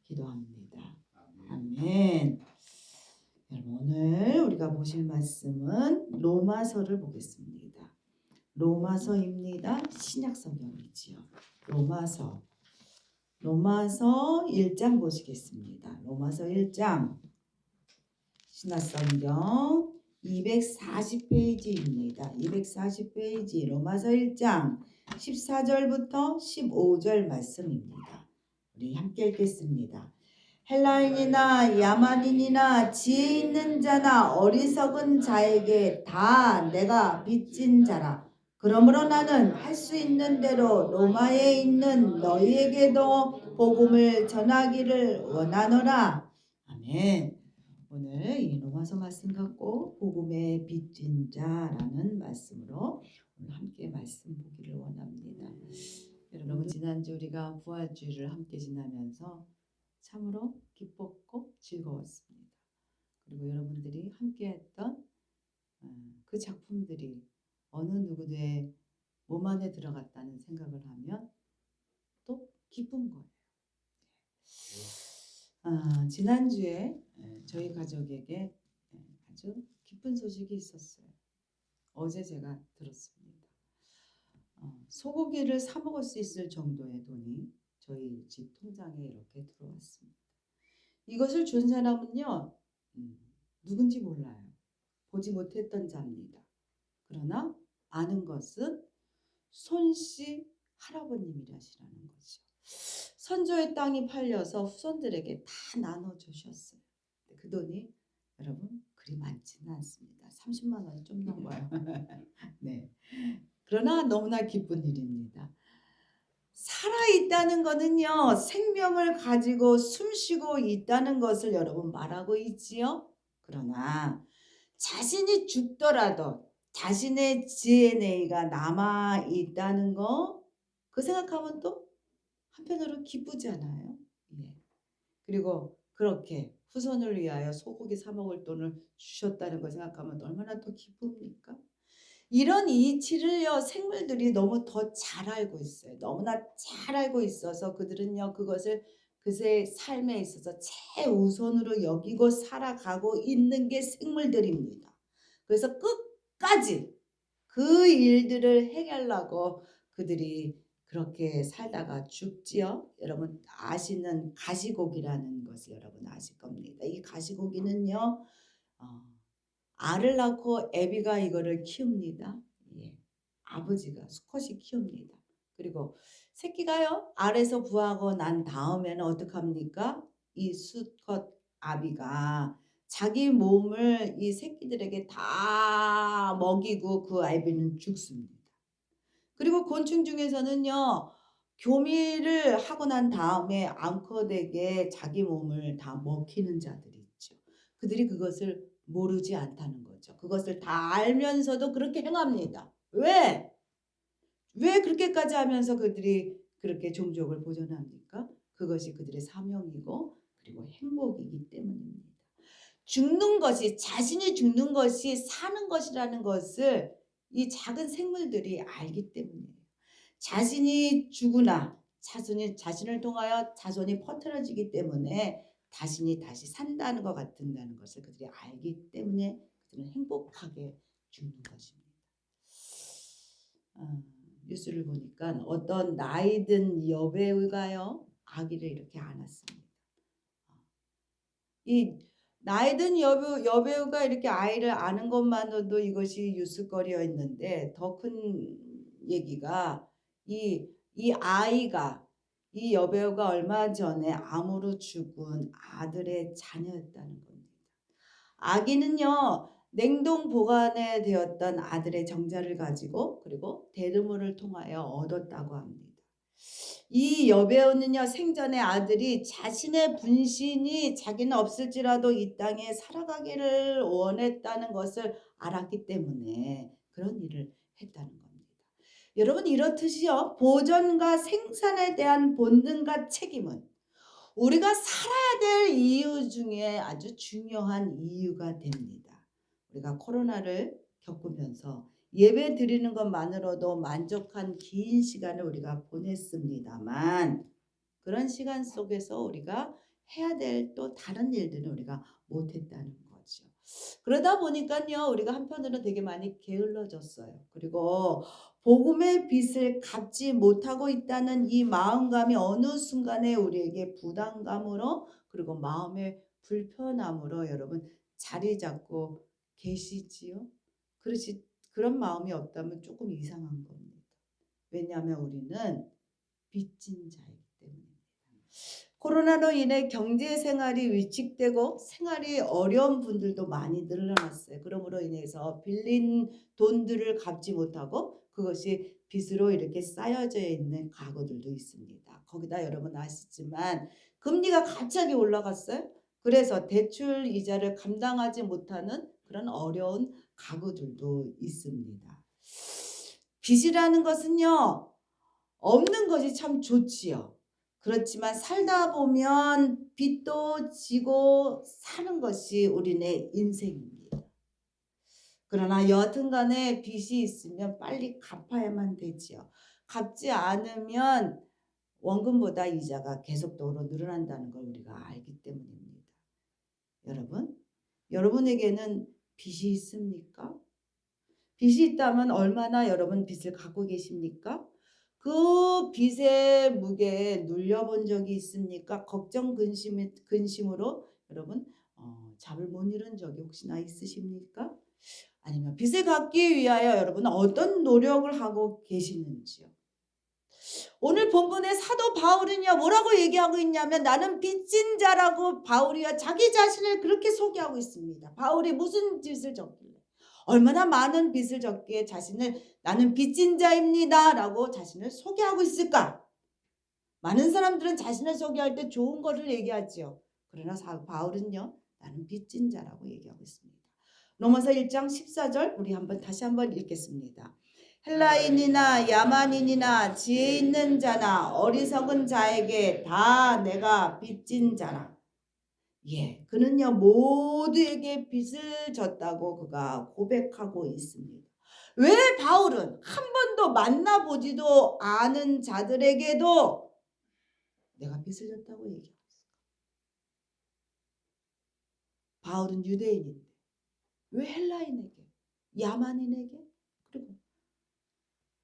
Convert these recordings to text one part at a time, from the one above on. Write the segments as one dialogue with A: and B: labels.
A: 기도합니다. 아멘. 여러분, 오늘 우리가 보실 말씀은 로마서를 보겠습니다. 로마서입니다. 신약 성경이지요. 로마서 1장 보시겠습니다. 로마서 1장 신약 성경 240페이지입니다. 240페이지 로마서 1장 14절부터 15절 말씀입니다. 우리 함께 읽겠습니다. 헬라인이나 야만인이나 지혜 있는 자나 어리석은 자에게 다 내가 빚진 자라. 그러므로 나는 할 수 있는 대로 로마에 있는 너희에게도 복음을 전하기를 원하노라. 아멘. 오늘 이 로마서 말씀 갖고 복음의 빚진 자라는 말씀으로 오늘 함께 말씀 보기를 원합니다. 여러분, 지난주 우리가 부활주일을 함께 지나면서 참으로 기뻤고 즐거웠습니다. 그리고 여러분들이 함께했던 그 작품들이 어느 누구의 몸 안에 들어갔다는 생각을 하면 또 기쁜 거예요. 지난주에 저희 가족에게 아주 기쁜 소식이 있었어요. 어제 제가 들었습니다. 소고기를 사 먹을 수 있을 정도의 돈이 저희 집 통장에 이렇게 들어왔습니다. 이것을 준 사람은요, 누군지 몰라요. 보지 못했던 자입니다. 그러나 아는 것은 손씨 할아버님이라시라는 거죠. 선조의 땅이 팔려서 후손들에게 다 나눠주셨어요. 그 돈이 여러분 그리 많지는 않습니다. 30만 원이 좀 넘어요. 네. 그러나 너무나 기쁜 일입니다. 살아있다는 것은요, 생명을 가지고 숨쉬고 있다는 것을 여러분 말하고 있지요. 그러나 자신이 죽더라도 자신의 DNA가 남아있다는 거, 그 생각하면 또 한편으로 기쁘잖아요. 예. 그리고 그렇게 후손을 위하여 소고기 사 먹을 돈을 주셨다는 거 생각하면 얼마나 더 기쁩니까? 이런 이치를요, 생물들이 너무 더 잘 알고 있어요. 너무나 잘 알고 있어서 그들은요, 그것을 그의 삶에 있어서 최우선으로 여기고 살아가고 있는 게 생물들입니다. 그래서 끝까지 그 일들을 해결하고 그들이 그렇게 살다가 죽지요. 여러분 아시는 가시고기라는 것을 여러분 아실 겁니다. 이 가시고기는요, 알을 낳고 애비가 이거를 키웁니다. 예. 아버지가 수컷이 키웁니다. 그리고 새끼가요, 알에서 부화하고 난 다음에는 어떡합니까? 이 수컷 아비가 자기 몸을 이 새끼들에게 다 먹이고 그 아비는 죽습니다. 그리고 곤충 중에서는요, 교미를 하고 난 다음에 암컷에게 자기 몸을 다 먹히는 자들이 있죠. 그들이 그것을 모르지 않다는 거죠. 그것을 다 알면서도 그렇게 행합니다. 왜? 왜 그렇게까지 하면서 그들이 그렇게 종족을 보존합니까? 그것이 그들의 사명이고 그리고 행복이기 때문입니다. 죽는 것이, 자신이 죽는 것이 사는 것이라는 것을 이 작은 생물들이 알기 때문이에요. 자신이 죽으나 자신을 통하여 자손이 퍼뜨려지기 때문에 자신이 다시 산다는 것 같은다는 것을 그들이 알기 때문에 그들은 행복하게 죽는 것입니다. 뉴스를 보니까 어떤 나이든 여배우가요, 아기를 이렇게 안았습니다. 이 나이든 여배우가 이렇게 아이를 아는 것만으로도 이것이 뉴스거리였는데, 더 큰 얘기가 이 아이가, 이 여배우가 얼마 전에 암으로 죽은 아들의 자녀였다는 겁니다. 아기는요, 냉동 보관에 되었던 아들의 정자를 가지고 그리고 대르모를 통하여 얻었다고 합니다. 이 여배우는요, 생전에 아들이 자신의 분신이 자기는 없을지라도 이 땅에 살아가기를 원했다는 것을 알았기 때문에 그런 일을 했다는 겁니다. 여러분, 이렇듯이요, 보존과 생산에 대한 본능과 책임은 우리가 살아야 될 이유 중에 아주 중요한 이유가 됩니다. 우리가 코로나를 겪으면서 예배 드리는 것만으로도 만족한 긴 시간을 우리가 보냈습니다만, 그런 시간 속에서 우리가 해야 될 또 다른 일들은 우리가 못했다는 거죠. 그러다 보니까요, 우리가 한편으로는 되게 많이 게을러졌어요. 그리고 복음의 빚을 갚지 못하고 있다는 이 마음감이 어느 순간에 우리에게 부담감으로 그리고 마음의 불편함으로 여러분 자리 잡고 계시지요? 그런 마음이 없다면 조금 이상한 겁니다. 왜냐하면 우리는 빚진 자이기 때문입니다. 코로나로 인해 경제 생활이 위축되고 생활이 어려운 분들도 많이 늘어났어요. 그러므로 인해서 빌린 돈들을 갚지 못하고 그것이 빚으로 이렇게 쌓여져 있는 가구들도 있습니다. 거기다 여러분 아시지만 금리가 갑자기 올라갔어요. 그래서 대출 이자를 감당하지 못하는 그런 어려운 가구들도 있습니다. 빚이라는 것은요, 없는 것이 참 좋지요. 그렇지만 살다 보면 빚도 지고 사는 것이 우리네 인생입니다. 그러나 여하튼간에 빚이 있으면 빨리 갚아야만 되지요. 갚지 않으면 원금보다 이자가 계속적으로 늘어난다는 걸 우리가 알기 때문입니다. 여러분에게는 빚이 있습니까? 빚이 있다면 얼마나 여러분 빚을 갖고 계십니까? 그 빚의 무게에 눌려본 적이 있습니까? 걱정 근심으로 여러분 잠을 못 이룬 적이 혹시나 있으십니까? 아니면 빚을 갚기 위하여 여러분 어떤 노력을 하고 계시는지요? 오늘 본문의 사도 바울은요, 뭐라고 얘기하고 있냐면 나는 빚진 자라고 바울이야 자기 자신을 그렇게 소개하고 있습니다. 바울이 무슨 빚을 졌길래 얼마나 많은 빚을 졌기에 자신을 나는 빚진 자입니다 라고 자신을 소개하고 있을까? 많은 사람들은 자신을 소개할 때 좋은 거를 얘기하지요. 그러나 바울은요, 나는 빚진 자라고 얘기하고 있습니다. 로마서 1장 14절 우리 다시 한번 읽겠습니다. 헬라인이나 야만인이나 지혜 있는 자나 어리석은 자에게 다 내가 빚진 자라. 예, 그는요 모두에게 빚을 졌다고 그가 고백하고 있습니다. 왜 바울은 한 번도 만나보지도 않은 자들에게도 내가 빚을 졌다고 얘기하고 있을까? 바울은 유대인인데 왜 헬라인에게, 야만인에게, 그리고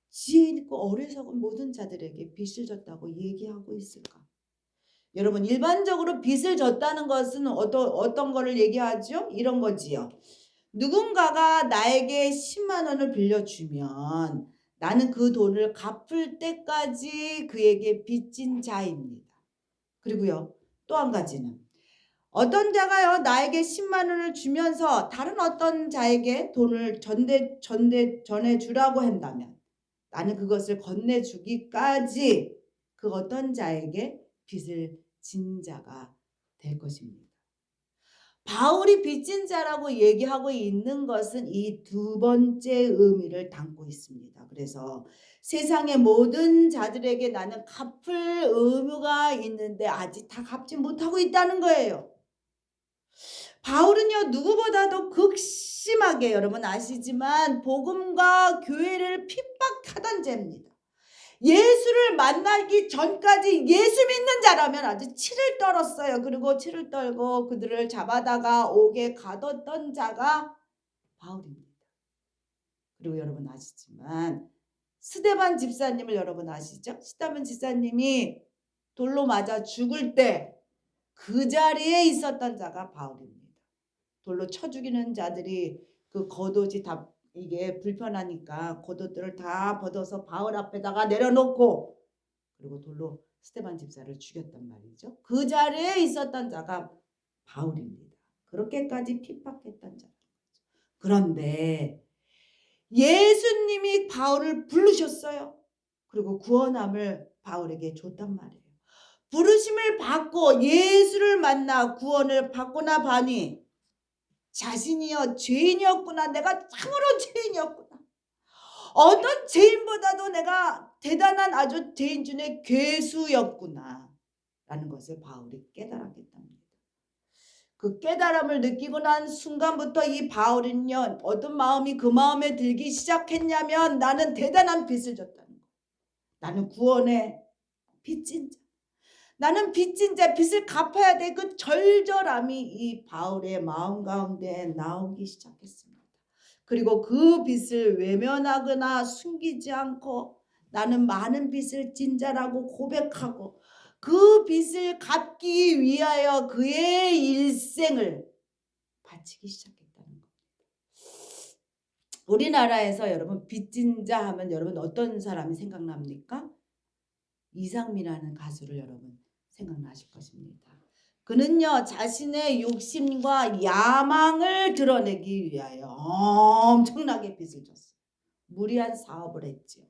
A: 지혜 있고 어리석은 모든 자들에게 빚을 졌다고 얘기하고 있을까? 여러분 일반적으로 빚을 졌다는 것은 어떤 거를 얘기하죠? 이런 거지요. 누군가가 나에게 10만 원을 빌려주면 나는 그 돈을 갚을 때까지 그에게 빚진 자입니다. 그리고요, 또 한 가지는 어떤 자가요 나에게 10만 원을 주면서 다른 어떤 자에게 돈을 전해주라고 한다면 나는 그것을 건네주기까지 그 어떤 자에게 빚을 진 자가 될 것입니다. 바울이 빚진 자라고 얘기하고 있는 것은 이 두 번째 의미를 담고 있습니다. 그래서 세상의 모든 자들에게 나는 갚을 의무가 있는데 아직 다 갚지 못하고 있다는 거예요. 바울은요 누구보다도 극심하게 여러분 아시지만 복음과 교회를 핍박하던 자입니다. 예수를 만나기 전까지 예수 믿는 자라면 아주 치를 떨었어요. 그리고 치를 떨고 그들을 잡아다가 옥에 가뒀던 자가 바울입니다. 그리고 여러분 아시지만 스데반 집사님을 여러분 아시죠? 스데반 집사님이 돌로 맞아 죽을 때 그 자리에 있었던 자가 바울입니다. 돌로 쳐 죽이는 자들이 그 겉옷이 다 이게 불편하니까 겉옷들을 다 벗어서 바울 앞에다가 내려놓고 그리고 돌로 스데반 집사를 죽였단 말이죠. 그 자리에 있었던 자가 바울입니다. 그렇게까지 핍박했던 자. 그런데 예수님이 바울을 부르셨어요. 그리고 구원함을 바울에게 줬단 말이에요. 부르심을 받고 예수를 만나 구원을 받고 나 봐니 자신이여 죄인이었구나. 내가 참으로 죄인이었구나. 어떤 죄인보다도 내가 대단한 아주 죄인 중에 괴수였구나 라는 것을 바울이 깨달았겠답니다. 그 깨달음을 느끼고 난 순간부터 이 바울은요 어떤 마음이 그 마음에 들기 시작했냐면 나는 대단한 빚을 졌다는 거. 나는 구원의 빚진 자. 나는 빚진 자, 빚을 갚아야 돼. 그 절절함이 이 바울의 마음 가운데 나오기 시작했습니다. 그리고 그 빚을 외면하거나 숨기지 않고 나는 많은 빚을 진 자라고 고백하고 그 빚을 갚기 위하여 그의 일생을 바치기 시작했다는 겁니다. 우리나라에서 여러분 빚진 자 하면 여러분 어떤 사람이 생각납니까? 이상미라는 가수를 여러분 생각나실 것입니다. 그는요 자신의 욕심과 야망을 드러내기 위하여 엄청나게 빚을 졌어요. 무리한 사업을 했지요.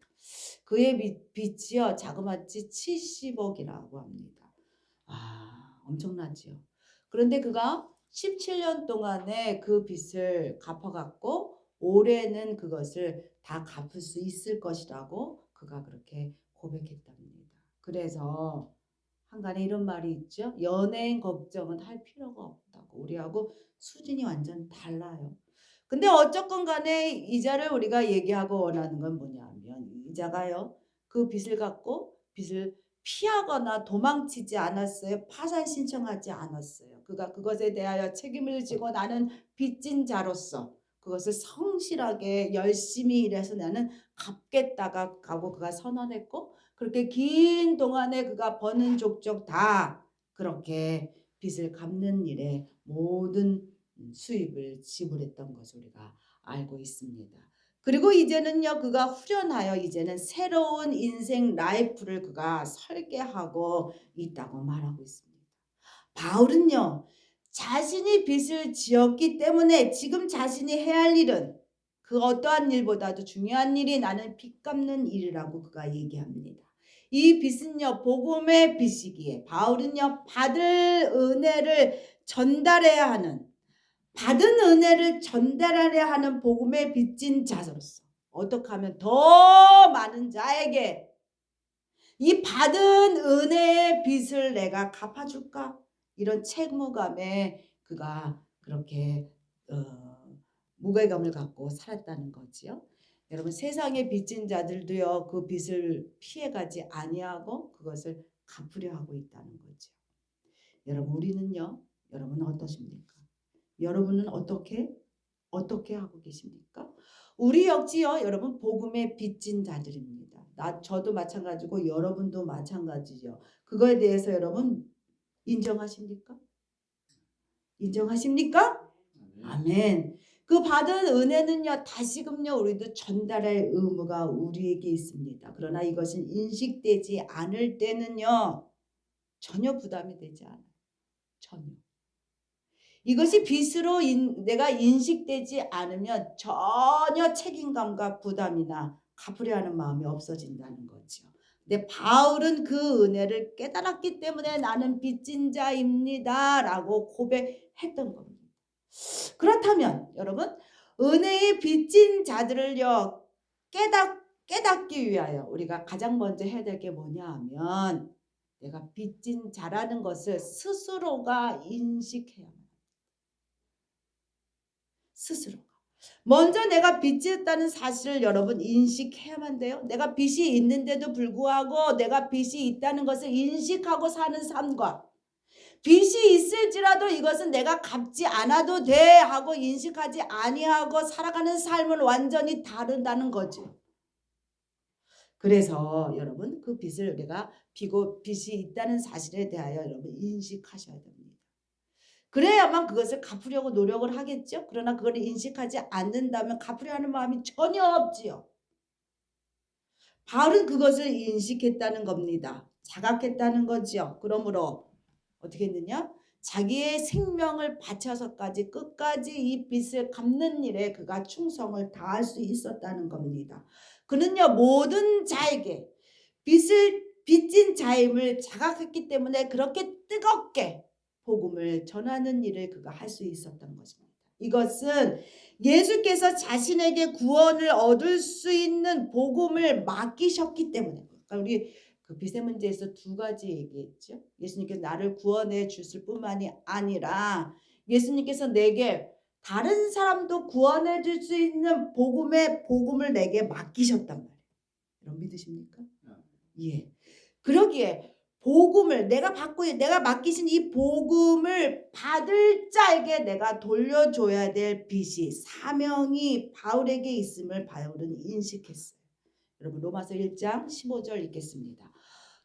A: 그의 빚이요 자그마치 70억이라고 합니다. 엄청나지요. 그런데 그가 17년 동안에 그 빚을 갚아갔고 올해는 그것을 다 갚을 수 있을 것이라고 그가 그렇게 고백했답니다. 그래서 한간에 이런 말이 있죠. 연예인 걱정은 할 필요가 없다고. 우리하고 수준이 완전 달라요. 근데 어쨌건 간에 이자를 우리가 얘기하고 원하는 건 뭐냐면 이자가요. 그 빚을 갖고 빚을 피하거나 도망치지 않았어요. 파산 신청하지 않았어요. 그가 그것에 대하여 책임을 지고 나는 빚진 자로서 그것을 성실하게 열심히 일해서 나는 갚겠다가 가고 그가 선언했고 그렇게 긴 동안에 그가 버는 족족 다 그렇게 빚을 갚는 일에 모든 수입을 지불했던 것을 우리가 알고 있습니다. 그리고 이제는요 그가 후련하여 이제는 새로운 인생 라이프를 그가 설계하고 있다고 말하고 있습니다. 바울은요 자신이 빚을 지었기 때문에 지금 자신이 해야 할 일은 그 어떠한 일보다도 중요한 일이 나는 빚 갚는 일이라고 그가 얘기합니다. 이 빚은요 복음의 빚이기에 바울은요 받은 은혜를 전달해야 하는 복음의 빚진 자로서 어떻게 하면 더 많은 자에게 이 받은 은혜의 빚을 내가 갚아줄까? 이런 책무감에 그가 그렇게 무게감을 갖고 살았다는 거지요. 여러분 세상의 빚진 자들도요 그 빚을 피해가지 아니하고 그것을 갚으려 하고 있다는 거죠. 여러분 우리는요 여러분은 어떠십니까? 여러분은 어떻게 하고 계십니까? 우리 역시요 여러분 복음의 빚진 자들입니다. 저도 마찬가지고 여러분도 마찬가지죠. 그거에 대해서 여러분 인정하십니까? 아멘. 그 받은 은혜는요 다시금요 우리도 전달할 의무가 우리에게 있습니다. 그러나 이것은 인식되지 않을 때는요 전혀 부담이 되지 않아요. 전혀. 이것이 빚으로 내가 인식되지 않으면 전혀 책임감과 부담이나 갚으려 하는 마음이 없어진다는 거죠. 근데 바울은 그 은혜를 깨달았기 때문에 나는 빚진 자입니다 라고 고백했던 겁니다. 그렇다면 여러분 은혜의 빚진 자들을요 깨닫기 위하여 우리가 가장 먼저 해야 될 게 뭐냐 하면 내가 빚진 자라는 것을 스스로가 인식해야 합니다. 스스로가. 먼저 내가 빚이 있다는 사실을 여러분 인식해야만 돼요. 내가 빚이 있는데도 불구하고 내가 빚이 있다는 것을 인식하고 사는 삶과 빚이 있을지라도 이것은 내가 갚지 않아도 돼 하고 인식하지 아니하고 살아가는 삶은 완전히 다르다는 거죠. 그래서 여러분 그 빚을 내가 빚이 있다는 사실에 대하여 여러분 인식하셔야 됩니다. 그래야만 그것을 갚으려고 노력을 하겠죠. 그러나 그걸 인식하지 않는다면 갚으려 하는 마음이 전혀 없지요. 바울은 그것을 인식했다는 겁니다. 자각했다는 거지요. 그러므로 어떻게 했느냐? 자기의 생명을 바쳐서까지 끝까지 이 빚을 갚는 일에 그가 충성을 다할 수 있었다는 겁니다. 그는요 모든 자에게 빚진 자임을 자각했기 때문에 그렇게 뜨겁게 복음을 전하는 일을 그가 할 수 있었던 것입니다. 이것은 예수께서 자신에게 구원을 얻을 수 있는 복음을 맡기셨기 때문에 그러니까 우리 그 빚의 문제에서 두 가지 얘기했죠. 예수님께서 나를 구원해 주실 뿐만이 아니라 예수님께서 내게 다른 사람도 구원해 줄 수 있는 복음을 내게 맡기셨단 말이에요. 여러분 믿으십니까? 예. 그러기에 복음을 내가 맡기신 이 복음을 받을 자에게 내가 돌려줘야 될 빚이 사명이 바울에게 있음을 바울은 인식했어요. 여러분 로마서 1장 15절 읽겠습니다.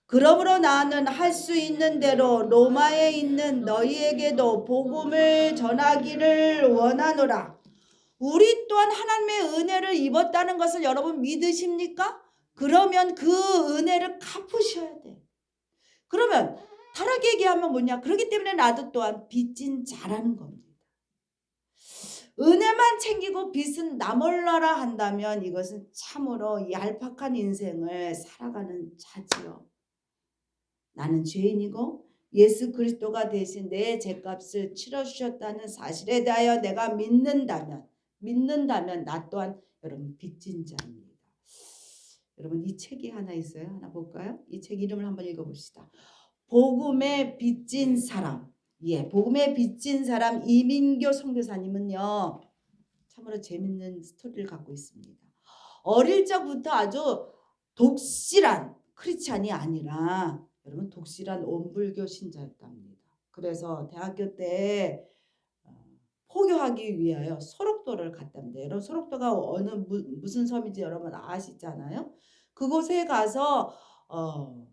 A: 그러므로 나는 할 수 있는 대로 로마에 있는 너희에게도 복음을 전하기를 원하노라. 우리 또한 하나님의 은혜를 입었다는 것을 여러분 믿으십니까? 그러면 그 은혜를 갚으셔야 돼. 그러면 다르게 얘기하면 뭐냐? 그렇기 때문에 나도 또한 빚진 자라는 겁니다. 은혜만 챙기고 빚은 나몰라라 한다면 이것은 참으로 얄팍한 인생을 살아가는 자지요. 나는 죄인이고 예수 그리스도가 대신 내 죄값을 치러주셨다는 사실에 대하여 내가 믿는다면 나 또한 여러분 빚진 자입니다. 여러분 이 책이 하나 있어요. 하나 볼까요? 이 책 이름을 한번 읽어봅시다. 복음의 빚진 사람. 복음의 빚진 사람 이민교 선교사님은요. 참으로 재밌는 스토리를 갖고 있습니다. 어릴 적부터 아주 독실한 크리스찬이 아니라 여러분 독실한 원불교 신자였답니다. 그래서 대학교 때 포교하기 위하여 소록도를 갔답니다. 여러분 소록도가 어느 무슨 섬인지 여러분 아시잖아요. 그곳에 가서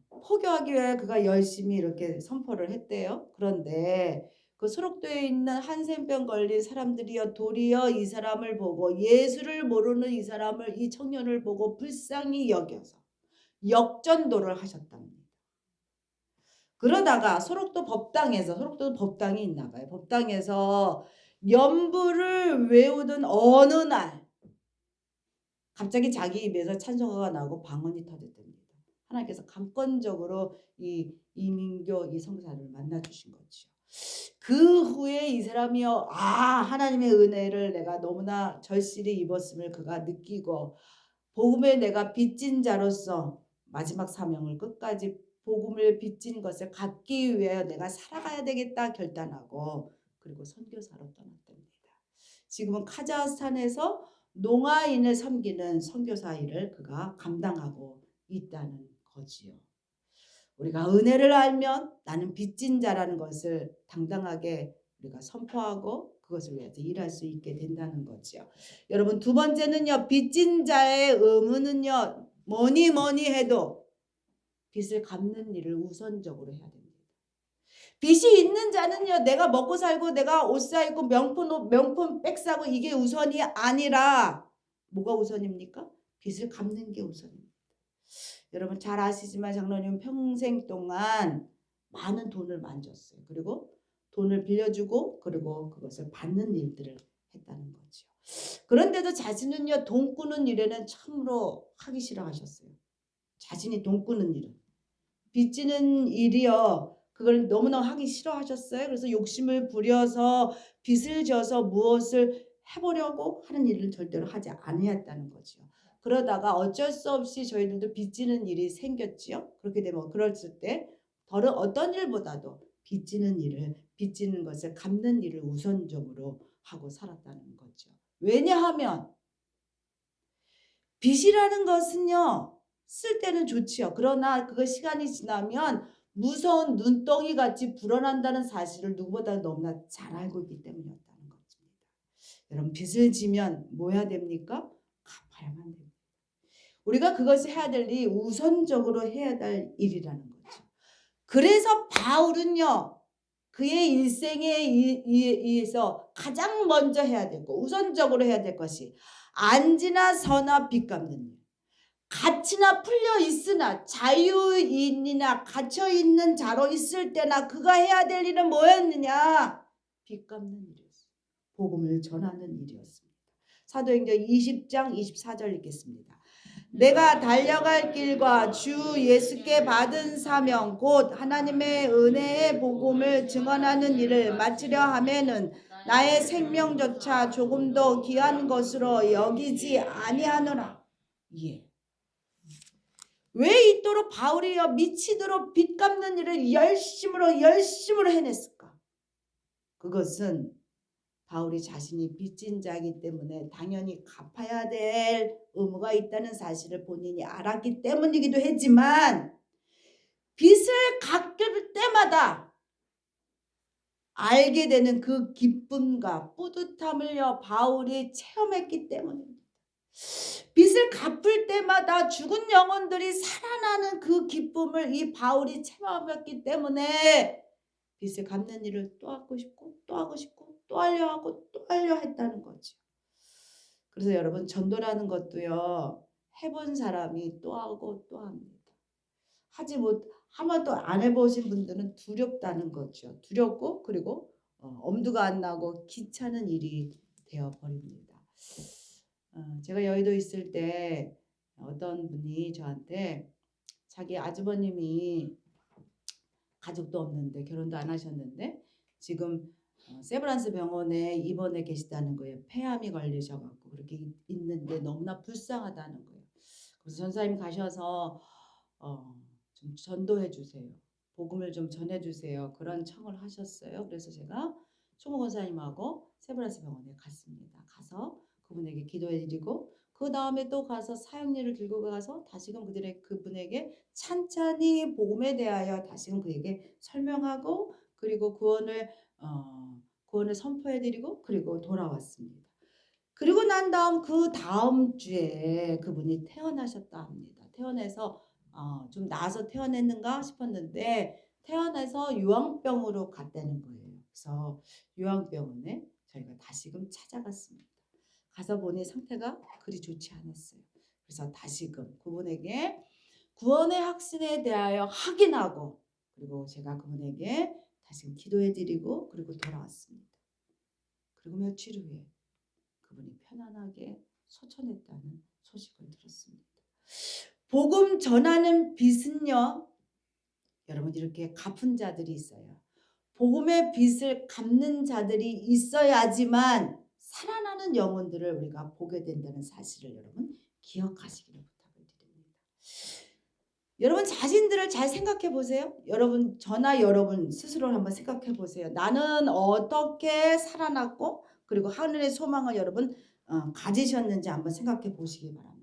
A: 포교하기 위해 그가 열심히 이렇게 선포를 했대요. 그런데 그 소록도에 있는 한센병 걸린 사람들이여 도리어 이 사람을 보고 예수를 모르는 이 청년을 보고 불쌍히 여겨서 역전도를 하셨답니다. 그러다가 소록도 법당이 있나 봐요. 법당에서 연부를 외우던 어느 날 갑자기 자기 입에서 찬송가가 나오고 방언이 터졌답니다. 하나님께서 감건적으로 이 이민교 이 성사를 만나 주신 거죠. 그 후에 이 사람이요, 하나님의 은혜를 내가 너무나 절실히 입었음을 그가 느끼고 복음에 내가 빚진 자로서 마지막 사명을 끝까지 복음을 빚진 것을 갚기 위하여 내가 살아가야 되겠다 결단하고 그리고 선교사로 떠났답니다. 지금은 카자흐스탄에서 농아인을 섬기는 선교사 일을 그가 감당하고 있다는 거지요. 우리가 은혜를 알면 나는 빚진 자라는 것을 당당하게 우리가 선포하고 그것을 위해서 일할 수 있게 된다는 거죠. 여러분 두 번째는요. 빚진 자의 의무는요. 뭐니 해도 빚을 갚는 일을 우선적으로 해야 됩니다. 빚이 있는 자는요. 내가 먹고 살고 내가 옷 사입고 명품 백 사고 이게 우선이 아니라 뭐가 우선입니까? 빚을 갚는 게 우선입니다. 여러분 잘 아시지만 장로님 평생 동안 많은 돈을 만졌어요. 그리고 돈을 빌려주고 그리고 그것을 받는 일들을 했다는 거죠. 그런데도 자신은요. 돈 꾸는 일에는 참으로 하기 싫어하셨어요. 자신이 돈 꾸는 일은. 빚지는 일이요. 그걸 너무나 하기 싫어하셨어요. 그래서 욕심을 부려서 빚을 져서 무엇을 해보려고 하는 일은 절대로 하지 아니했다는 거죠. 그러다가 어쩔 수 없이 저희들도 빚지는 일이 생겼지요. 그렇게 되면 그랬을 때 어떤 일보다도 빚지는 것을 갚는 일을 우선적으로 하고 살았다는 거죠. 왜냐하면 빚이라는 것은요. 쓸 때는 좋지요. 그러나 그 시간이 지나면 무서운 눈덩이 같이 불어난다는 사실을 누구보다 너무나 잘 알고 있기 때문이었다는 것입니다. 여러분 빚을 지면 뭐 해야 됩니까? 갚아야만 됩니다. 우리가 그것이 해야 될 일이 우선적으로 해야 될 일이라는 거죠. 그래서 바울은요. 그의 인생에 의해서 가장 먼저 해야 되고 우선적으로 해야 될 것이 안지나 서나 빚 갚는 일. 갇히나 풀려 있으나 자유인이나 갇혀 있는 자로 있을 때나 그가 해야 될 일은 뭐였느냐? 빚 갚는 일이었어요. 복음을 전하는 일이었습니다. 사도행전 20장 24절 읽겠습니다. 내가 달려갈 길과 주 예수께 받은 사명 곧 하나님의 은혜의 복음을 증언하는 일을 마치려 하면은 나의 생명조차 조금도 귀한 것으로 여기지 아니하노라. 왜 이토록 바울이여 미치도록 빚 갚는 일을 열심으로 해냈을까? 그것은 바울이 자신이 빚진 자이기 때문에 당연히 갚아야 될 의무가 있다는 사실을 본인이 알았기 때문이기도 했지만 빚을 갚을 때마다 알게 되는 그 기쁨과 뿌듯함을요 바울이 체험했기 때문입니다. 빚을 갚을 때마다 죽은 영혼들이 살아나는 그 기쁨을 이 바울이 체험했기 때문에 빚을 갚는 일을 또 하고 싶고 또 하고 싶고 또 하려 하고 또 하려 했다는 거죠. 그래서 여러분 전도라는 것도요 해본 사람이 또 하고 또 합니다. 하지 못 한 번도 안 해보신 분들은 두렵다는 거죠. 두렵고 그리고 엄두가 안 나고 귀찮은 일이 되어버립니다. 제가 여의도 있을 때 어떤 분이 저한테 자기 아주버님이 가족도 없는데 결혼도 안 하셨는데 지금 세브란스 병원에 입원해 계시다는 거예요. 폐암이 걸리셔갖고 그렇게 있는데 너무나 불쌍하다는 거예요. 그래서 전사님 가셔서 좀 전도해 주세요. 복음을 좀 전해 주세요. 그런 청을 하셨어요. 그래서 제가 총무 권사님하고 세브란스 병원에 갔습니다. 가서 그분에게 기도해 드리고 그 다음에 또 가서 사역리를 들고 가서 다시금 그분에게 찬찬히 복음에 대하여 다시금 그에게 설명하고 그리고 구원을 선포해 드리고 그리고 돌아왔습니다. 그리고 난 다음 그 다음 주에 그분이 퇴원하셨다 합니다. 퇴원해서 좀 나아서 퇴원했는가 싶었는데 퇴원해서 유황병으로 갔다는 거예요. 그래서 유황병원에 저희가 다시금 찾아갔습니다. 가서 보니 상태가 그리 좋지 않았어요. 그래서 다시금 그분에게 구원의 확신에 대하여 확인하고 그리고 제가 그분에게 다시금 기도해드리고 그리고 돌아왔습니다. 그리고 며칠 후에 그분이 편안하게 소천했다는 소식을 들었습니다. 복음 전하는 빚은요. 여러분 이렇게 갚은 자들이 있어요. 복음의 빚을 갚는 자들이 있어야지만 살아나는 영혼들을 우리가 보게 된다는 사실을 여러분 기억하시기를 부탁을 드립니다. 여러분 자신들을 잘 생각해 보세요. 여러분 저나 여러분 스스로를 한번 생각해 보세요. 나는 어떻게 살아났고 그리고 하늘의 소망을 여러분 가지셨는지 한번 생각해 보시기 바랍니다.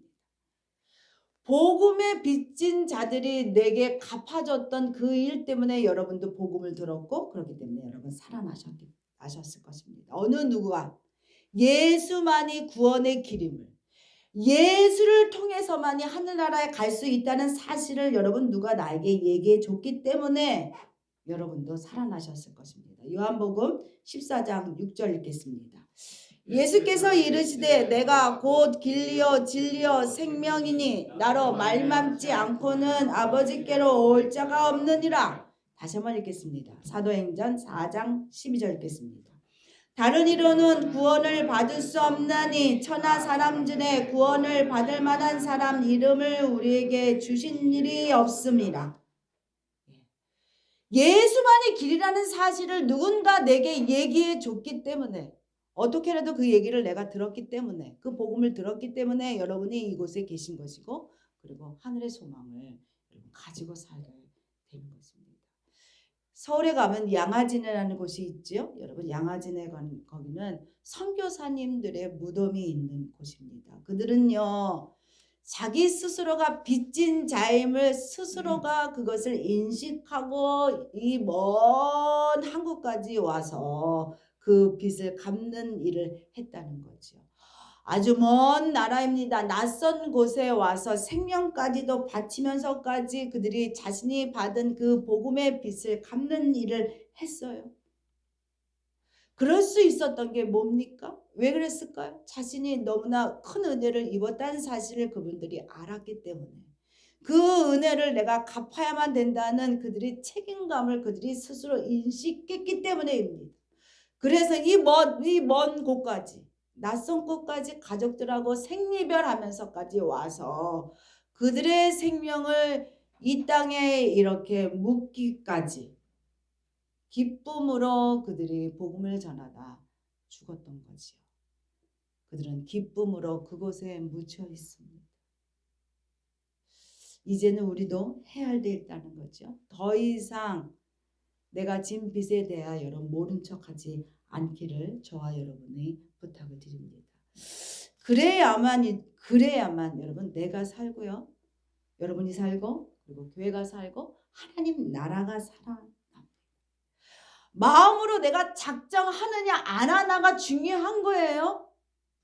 A: 복음에 빚진 자들이 내게 갚아줬던 그 일 때문에 여러분도 복음을 들었고 그렇기 때문에 여러분 살아나셨을 것입니다. 어느 누구와 예수만이 구원의 길임을 예수를 통해서만이 하늘나라에 갈 수 있다는 사실을 여러분 누가 나에게 얘기해 줬기 때문에 여러분도 살아나셨을 것입니다. 요한복음 14장 6절 읽겠습니다. 예수께서 이르시되 내가 곧 길이요 진리요 생명이니 나로 말맘지 않고는 아버지께로 올 자가 없느니라. 다시 한번 읽겠습니다. 사도행전 4장 12절 읽겠습니다. 다른 이로는 구원을 받을 수 없나니 천하 사람 중에 구원을 받을 만한 사람 이름을 우리에게 주신 일이 없음이라. 예수만이 길이라는 사실을 누군가 내게 얘기해 줬기 때문에 어떻게라도 그 얘기를 내가 들었기 때문에 그 복음을 들었기 때문에 여러분이 이곳에 계신 것이고 그리고 하늘의 소망을 가지고 살게 되는 것입니다. 서울에 가면 양화진이라는 곳이 있죠. 여러분 양화진에 거기는 선교사님들의 무덤이 있는 곳입니다. 그들은요. 자기 스스로가 빚진 자임을 스스로가 그것을 인식하고 이 먼 한국까지 와서 그 빚을 갚는 일을 했다는 거죠. 아주 먼 나라입니다. 낯선 곳에 와서 생명까지도 바치면서까지 그들이 자신이 받은 그 복음의 빚을 갚는 일을 했어요. 그럴 수 있었던 게 뭡니까? 왜 그랬을까요? 자신이 너무나 큰 은혜를 입었다는 사실을 그분들이 알았기 때문에 그 은혜를 내가 갚아야만 된다는 그들의 책임감을 그들이 스스로 인식했기 때문에입니다. 그래서 이 먼 곳까지 낯선 곳까지 가족들하고 생이별하면서까지 와서 그들의 생명을 이 땅에 이렇게 묻기까지 기쁨으로 그들이 복음을 전하다 죽었던 거지요. 그들은 기쁨으로 그곳에 묻혀 있습니다. 이제는 우리도 해야 할 일 있다는 거죠. 더 이상 내가 진 빚에 대하여 여러분 모른 척하지 않기를 저와 여러분이 부탁을 드립니다. 그래야만 여러분 내가 살고요. 여러분이 살고 그리고 교회가 살고 하나님 나라가 살아납니다. 마음으로 내가 작정하느냐 안 하나가 중요한 거예요.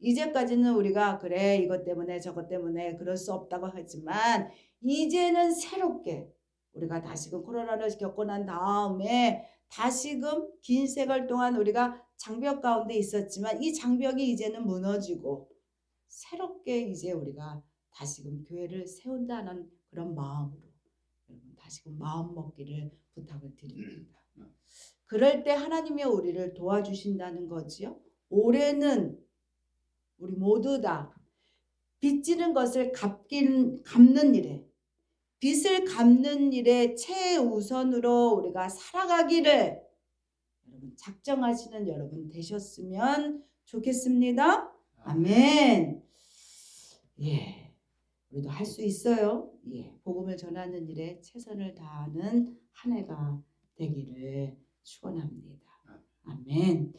A: 이제까지는 우리가 그래 이것 때문에 저것 때문에 그럴 수 없다고 하지만 이제는 새롭게 우리가 다시금 코로나를 겪고 난 다음에 다시금 긴 세월 동안 우리가 장벽 가운데 있었지만 이 장벽이 이제는 무너지고 새롭게 이제 우리가 다시금 교회를 세운다는 그런 마음으로 여러분 다시금 마음 먹기를 부탁을 드립니다. 그럴 때 하나님이 우리를 도와주신다는 거지요. 올해는 우리 모두 다 빚지는 것을 갚는 일에 빚을 갚는 일에 최우선으로 우리가 살아가기를 여러분 작정하시는 여러분 되셨으면 좋겠습니다. 아멘. 예, 우리도 할 수 있어요. 예, 복음을 전하는 일에 최선을 다하는 한 해가 되기를 축원합니다. 아멘.